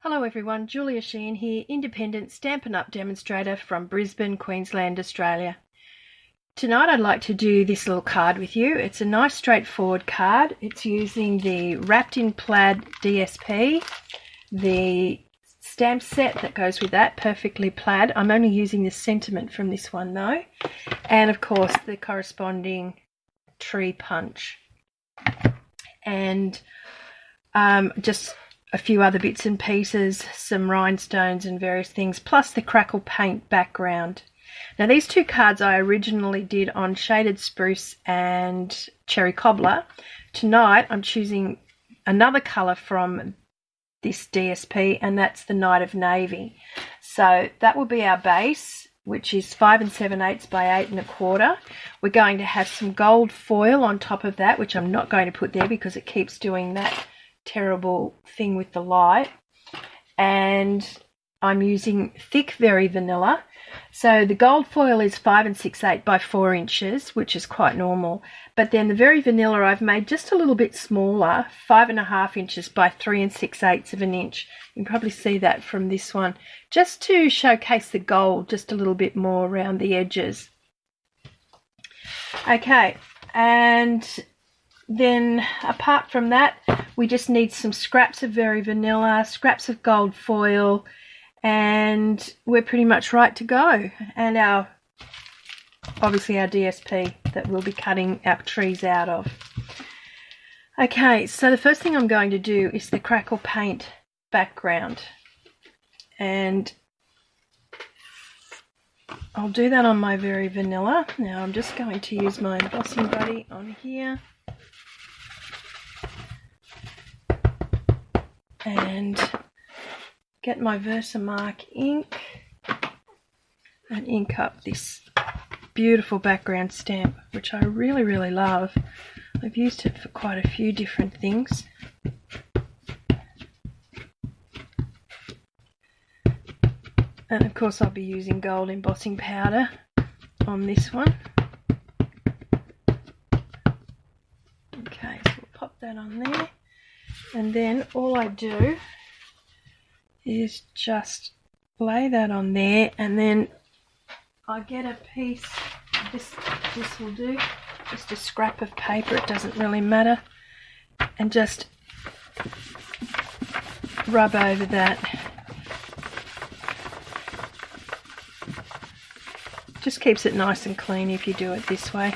Hello everyone, Julia Sheehan here, independent Stampin' Up demonstrator from Brisbane, Queensland, Australia. Tonight I'd like to do this little card with you. It's a nice straightforward card. It's using the wrapped in Plaid DSP, the stamp set that goes with that, perfectly plaid. I'm only using the sentiment from this one though, and of course the corresponding tree punch. And just a few other bits and pieces, some rhinestones and various things, plus the Crackle paint background. Now these two cards I originally did on Shaded Spruce and Cherry Cobbler. Tonight I'm choosing another colour from this DSP, and that's the Night of Navy. So that will be our base, which is 5 7/8 by 8 1/4. We're going to have some gold foil on top of that, which I'm not going to put there because it keeps doing that terrible thing with the light. And I'm using thick Very Vanilla. So the gold foil is 5 6/8 by 4 inches, which is quite normal. But then the Very Vanilla I've made just a little bit smaller, 5 1/2 inches by 3 6/8 of an inch. You can probably see that from this one, just to showcase the gold just a little bit more around the edges. Okay, and then apart from that, we just need some scraps of Very Vanilla, scraps of gold foil, and we're pretty much right to go. And obviously our DSP that we'll be cutting our trees out of. Okay, so the first thing I'm going to do is the Crackle paint background, and I'll do that on my Very Vanilla. Now I'm just going to use my embossing buddy on here and get my VersaMark ink and ink up this beautiful background stamp, which I really love. I've used it for quite a few different things. And of course I'll be using gold embossing powder on this one. Okay, so we'll pop that on there. And then all I do is just lay that on there, and then I get a piece, this will do, just a scrap of paper, it doesn't really matter, and just rub over that. Just keeps it nice and clean if you do it this way.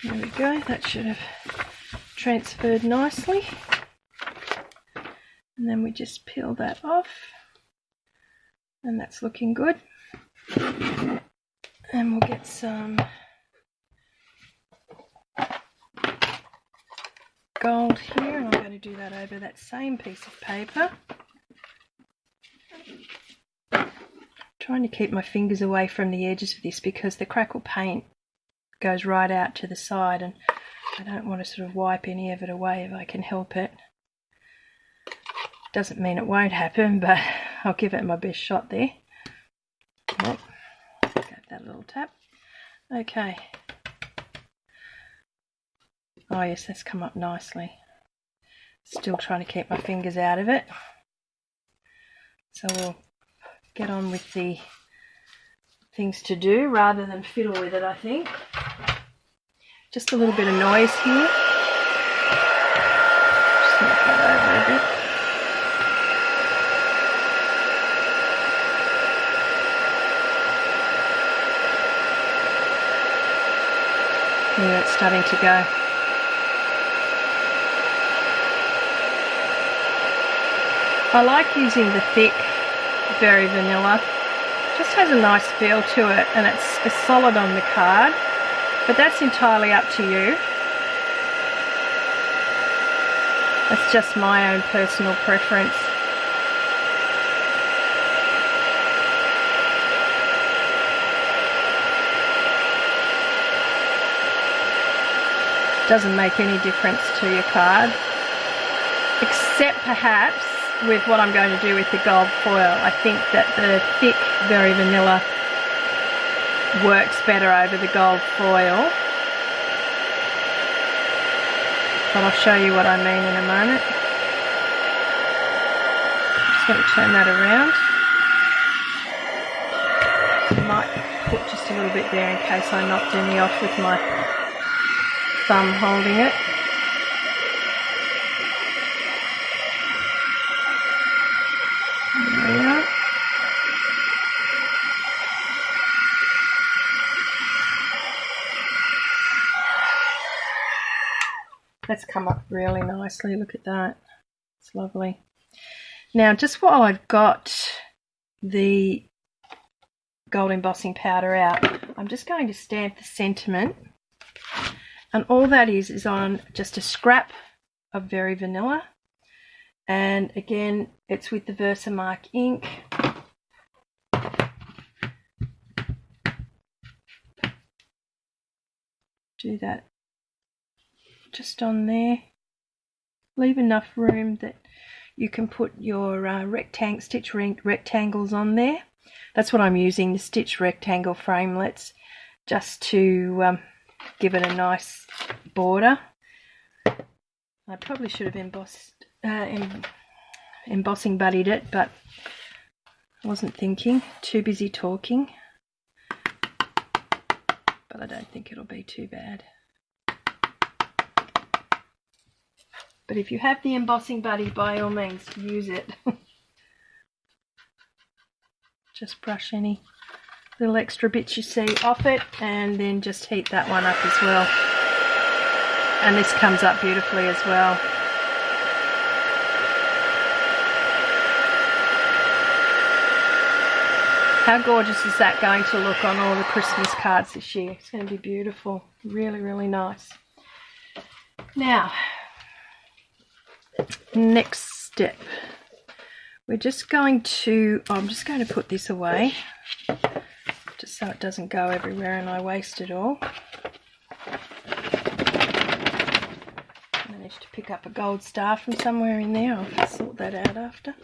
There we go, that should have transferred nicely. And then we just peel that off, and that's looking good. And we'll get some gold here, and I'm going to do that over that same piece of paper. Trying to keep my fingers away from the edges of this because the Crackle paint goes right out to the side, and I don't want to sort of wipe any of it away if I can help it. Doesn't mean it won't happen, but I'll give it my best shot there. Yep. Got that little tap. Okay. Oh yes, that's come up nicely. Still trying to keep my fingers out of it. So we'll get on with the things to do rather than fiddle with it, I think. Just a little bit of noise here. Just knock that over a bit. Yeah, it's starting to go. I like using the thick Very Vanilla. Just has a nice feel to it, and it's solid on the card, but that's entirely up to you. That's just my own personal preference. Doesn't make any difference to your card, except perhaps with what I'm going to do with the gold foil. I think that the thick Very Vanilla works better over the gold foil. but I'll show you what I mean in a moment. Just going to turn that around. I might put just a little bit there in case I knocked any off with my thumb holding it. There we are. That's come up really nicely. Look at that. It's lovely. Now, just while I've got the gold embossing powder out, I'm just going to stamp the sentiment. And all that is on just a scrap of Very Vanilla. And again, it's with the VersaMark ink. Do that just on there. Leave enough room that you can put your stitch rectangles on there. That's what I'm using, the stitch rectangle framelits, just to give it a nice border. I probably should have embossing buddied it, but I wasn't thinking, too busy talking. But I don't think it'll be too bad. But if you have the embossing buddy, by all means, use it. Just brush any little extra bits you see off it, and then just heat that one up as well. And this comes up beautifully as well. How gorgeous is that going to look on all the Christmas cards this year? It's going to be beautiful. Really, really nice. Now, next step. We're just going to, I'm just going to put this away, just so it doesn't go everywhere and I waste it all. Managed to pick up a gold star from somewhere in there. I'll sort that out after.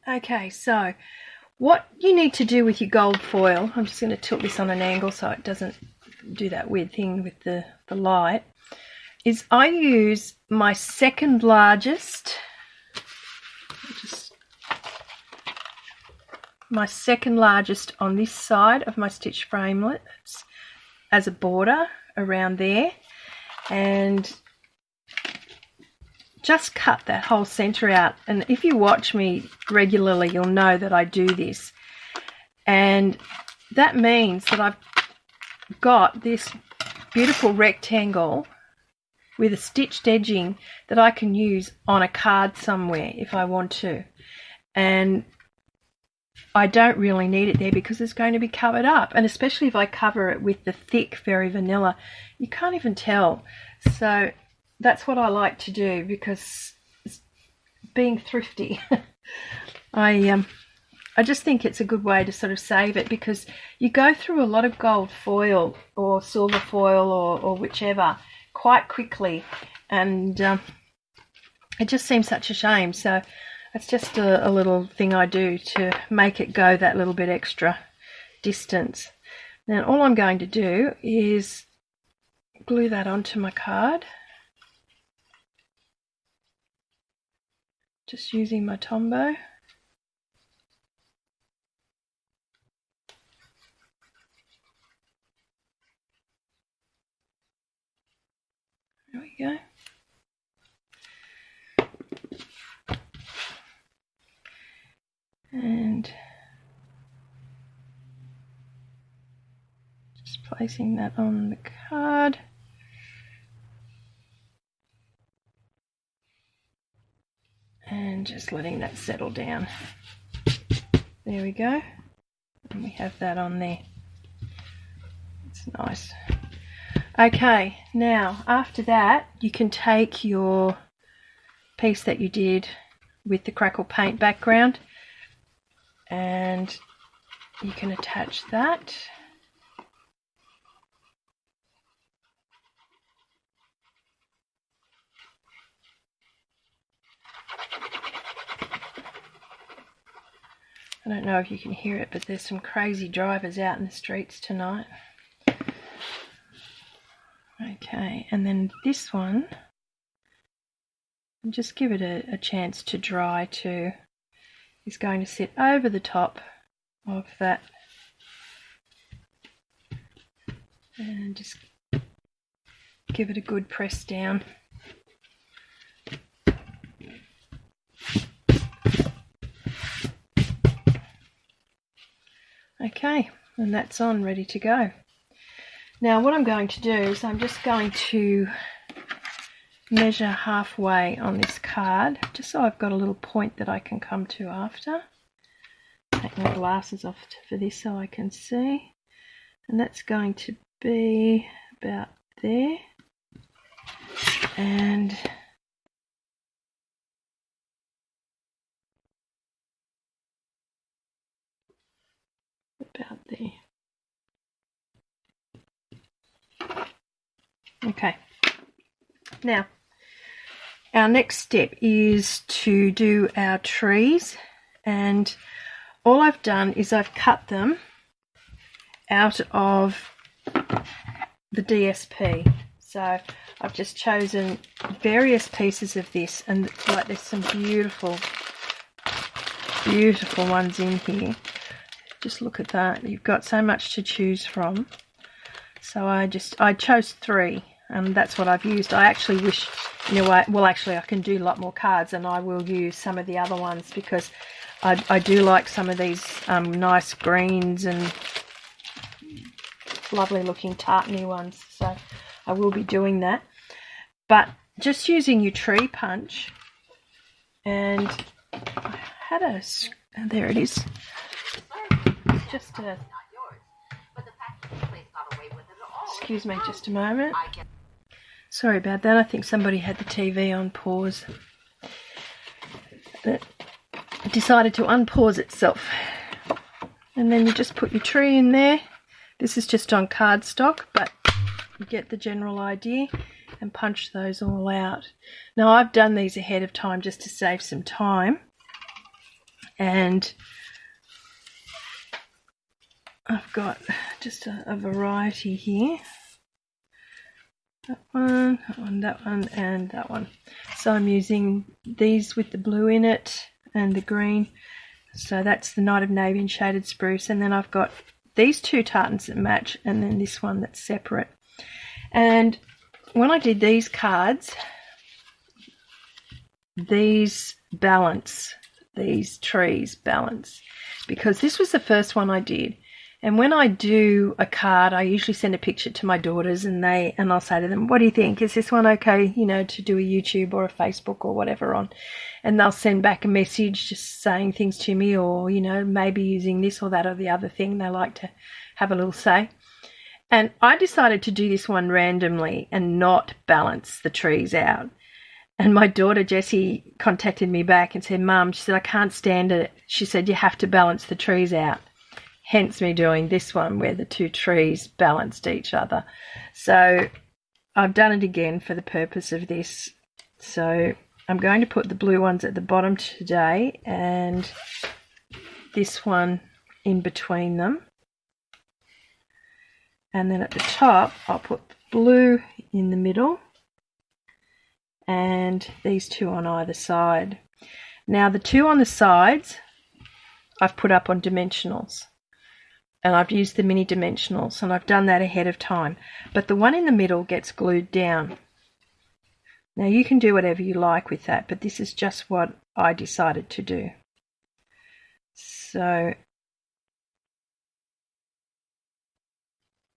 Okay, so what you need to do with your gold foil, I'm just going to tilt this on an angle so it doesn't do that weird thing with the light, is I use my second largest, on this side of my stitch framelits as a border around there, and just cut that whole center out. And if you watch me regularly, you'll know that I do this, and that means that I've got this beautiful rectangle with a stitched edging that I can use on a card somewhere if I want to. And I don't really need it there because it's going to be covered up, and especially if I cover it with the thick Very Vanilla, you can't even tell. So that's what I like to do, because being thrifty, I just think it's a good way to sort of save it, because you go through a lot of gold foil or silver foil or whichever quite quickly, and it just seems such a shame. So it's just a little thing I do to make it go that little bit extra distance. Now all I'm going to do is glue that onto my card, just using my Tombow. There we go. And just placing that on the card. And just letting that settle down. There we go. And we have that on there. It's nice. Okay, now after that you can take your piece that you did with the Crackle paint background and you can attach that. I don't know if you can hear it, but there's some crazy drivers out in the streets tonight. Okay. Okay, and then this one, just give it a chance to dry too, is going to sit over the top of that, and just give it a good press down. Okay, and that's on, ready to go. Now what I'm going to do is I'm just going to measure halfway on this card, just so I've got a little point that I can come to after. Take my glasses off for this so I can see. And that's going to be about there. And about there. Okay. Now, our next step is to do our trees, and all I've done is I've cut them out of the DSP. So I've just chosen various pieces of this, and like there's some beautiful ones in here. Just look at that. You've got so much to choose from. So I chose 3, and that's what I've used. I actually wish, in a way, well actually I can do a lot more cards, and I will use some of the other ones because I do like some of these nice greens and lovely looking tartany ones. So I will be doing that. But just using your tree punch, and I had a, there it is. Just a, excuse me just a moment. Sorry about that, I think somebody had the TV on pause. It decided to unpause itself. And then you just put your tree in there. This is just on cardstock, but you get the general idea, and punch those all out. Now I've done these ahead of time just to save some time, and I've got just a variety here. That one, and that one. So I'm using these with the blue in it and the green. So that's the Night of Navy and Shaded Spruce. And then I've got these 2 tartans that match, and then this one that's separate. And when I did these cards, these balance, these trees balance, because this was the first one I did. And when I do a card, I usually send a picture to my daughters, and I'll say to them, what do you think? Is this one okay, you know, to do a YouTube or a Facebook or whatever on? And they'll send back a message just saying things to me, or, you know, maybe using this or that or the other thing. They like to have a little say. And I decided to do this one randomly and not balance the trees out. And my daughter Jessie contacted me back and said, Mum, she said, I can't stand it. She said, you have to balance the trees out. Hence me doing this one where the 2 trees balanced each other. So I've done it again for the purpose of this. So I'm going to put the blue ones at the bottom today, and this one in between them. And then at the top, I'll put blue in the middle, and these 2 on either side. Now the 2 on the sides, I've put up on dimensionals. And I've used the mini dimensionals, and I've done that ahead of time. But the one in the middle gets glued down. Now you can do whatever you like with that, but this is just what I decided to do. So,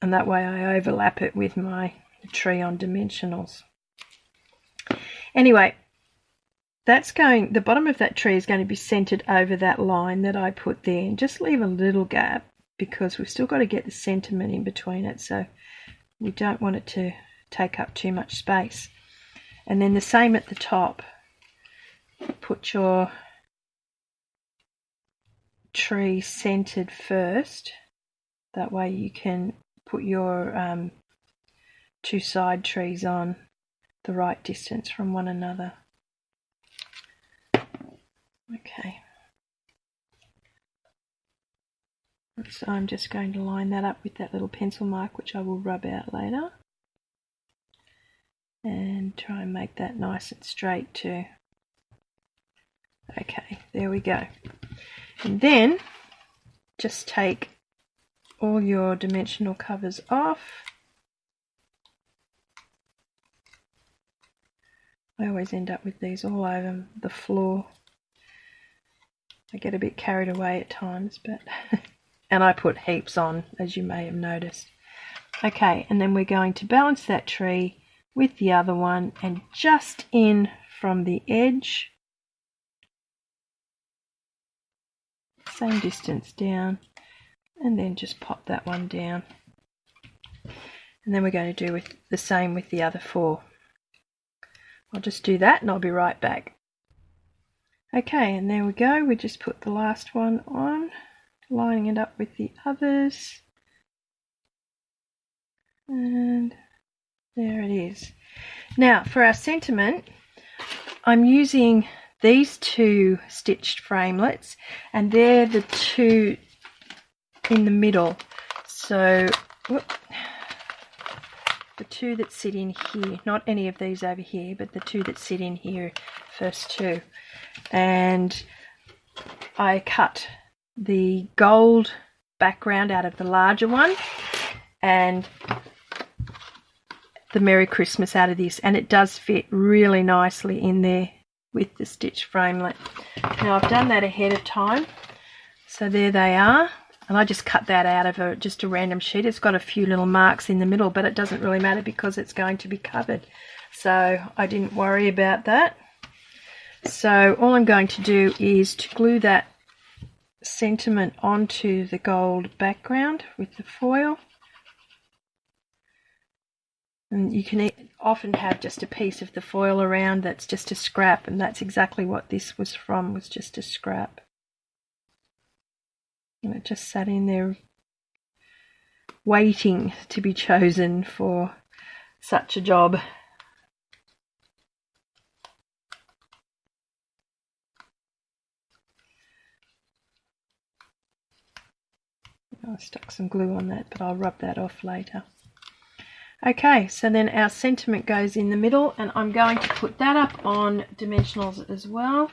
and that way I overlap it with my tree on dimensionals. Anyway, the bottom of that tree is going to be centered over that line that I put there, and just leave a little gap, because we've still got to get the sentiment in between it, so we don't want it to take up too much space. And then the same at the top. Put your tree centered first. That way you can put your 2 side trees on the right distance from one another. Okay. So I'm just going to line that up with that little pencil mark, which I will rub out later. and try and make that nice and straight too. Okay, there we go. And then just take all your dimensional covers off. I always end up with these all over the floor. I get a bit carried away at times, but and I put heaps on, as you may have noticed. Okay, and then we're going to balance that tree with the other one, and just in from the edge, same distance down, and then just pop that one down. And then we're going to do the same with the other four. I'll just do that and I'll be right back. Okay, and there we go. We just put the last one on, lining it up with the others. And there it is. Now for our sentiment, I'm using these two stitched framelits, and they're the two in the middle. So the two that sit in here, not any of these over here, but the two that sit in here, first two. And I cut the gold background out of the larger one and the Merry Christmas out of this, and it does fit really nicely in there with the stitch framelit. Now I've done that ahead of time, so there they are. And I just cut that out of just a random sheet. It's got a few little marks in the middle, but it doesn't really matter because it's going to be covered. So I didn't worry about that. So all I'm going to do is to glue that sentiment onto the gold background with the foil. And you can often have just a piece of the foil around that's just a scrap, and that's exactly what this was from, was just a scrap. And it just sat in there waiting to be chosen for such a job. I stuck some glue on that, but I'll rub that off later. Okay, so then our sentiment goes in the middle, and I'm going to put that up on dimensionals as well.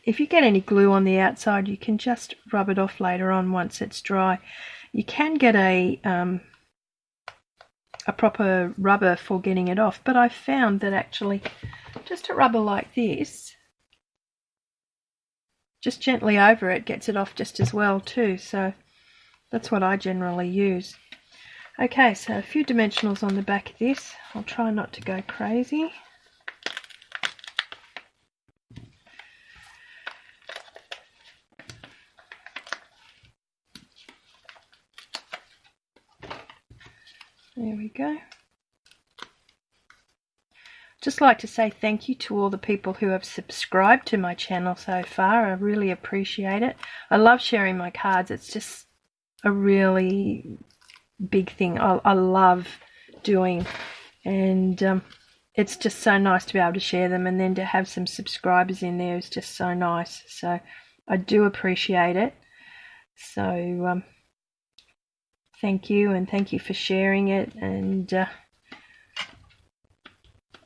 If you get any glue on the outside, you can just rub it off later on once it's dry. You can get a proper rubber for getting it off, but I found that actually just a rubber like this, just gently over it, gets it off just as well too. So that's what I generally use. Okay, so a few dimensionals on the back of this. I'll try not to go crazy. There we go. Just like to say thank you to all the people who have subscribed to my channel so far. I really appreciate it. I love sharing my cards. It's just a really big thing I love doing, and it's just so nice to be able to share them, and then to have some subscribers in there is just so nice. So I do appreciate it. So thank you, and thank you for sharing it. And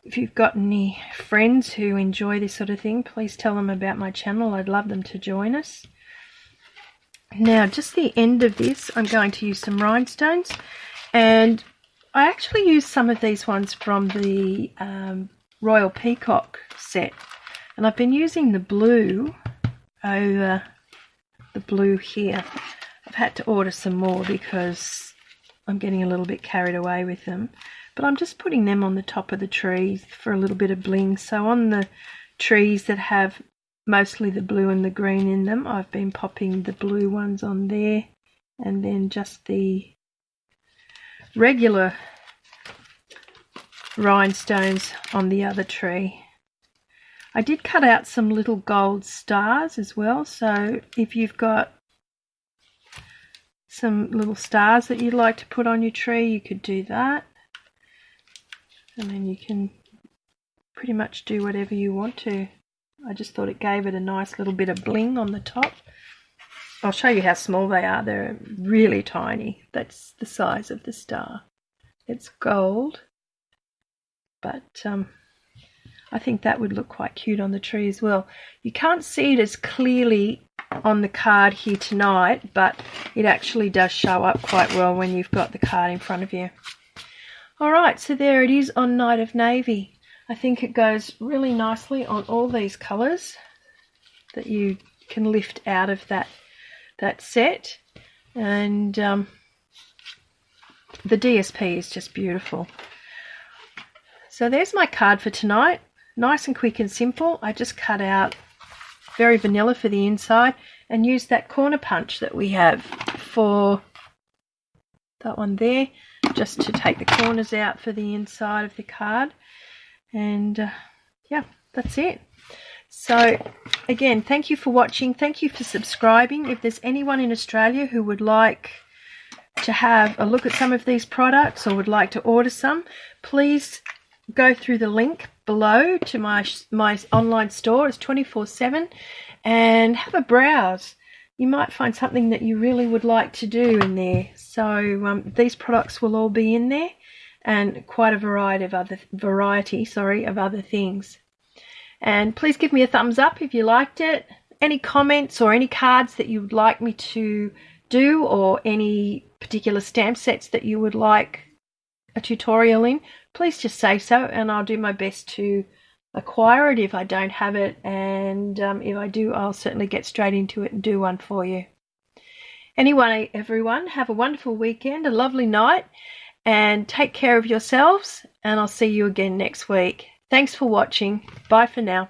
if you've got any friends who enjoy this sort of thing, please tell them about my channel. I'd love them to join us. Now, just the end of this, I'm going to use some rhinestones, and I actually used some of these ones from the Royal Peacock set, and I've been using the blue over the blue here. I've had to order some more because I'm getting a little bit carried away with them, but I'm just putting them on the top of the trees for a little bit of bling. So on the trees that have mostly the blue and the green in them, I've been popping the blue ones on there, and then just the regular rhinestones on the other tree. I did cut out some little gold stars as well, so if you've got some little stars that you'd like to put on your tree, you could do that, and then you can pretty much do whatever you want to. I just thought it gave it a nice little bit of bling on the top. I'll show you how small they are. They're really tiny. That's the size of the star. It's gold, but I think that would look quite cute on the tree as well. You can't see it as clearly on the card here tonight, but it actually does show up quite well when you've got the card in front of you. Alright, so there it is on Night of Navy. I think it goes really nicely on all these colours that you can lift out of that set. And the DSP is just beautiful. So there's my card for tonight. Nice and quick and simple. I just cut out very vanilla for the inside and used that corner punch that we have for that one there, just to take the corners out for the inside of the card. And yeah, that's it. So again, thank you for watching. Thank you for subscribing. If there's anyone in Australia who would like to have a look at some of these products or would like to order some, please go through the link below to my online store. It's 24/7, and have a browse. You might find something that you really would like to do in there. So these products will all be in there, and quite a variety of other things. And please give me a thumbs up if you liked it. Any comments or any cards that you would like me to do, or any particular stamp sets that you would like a tutorial in, please just say so, and I'll do my best to acquire it if I don't have it, and if I do, I'll certainly get straight into it and do one for you. Anyway, everyone, have a wonderful weekend, a lovely night, and take care of yourselves, and I'll see you again next week. Thanks for watching. Bye for now.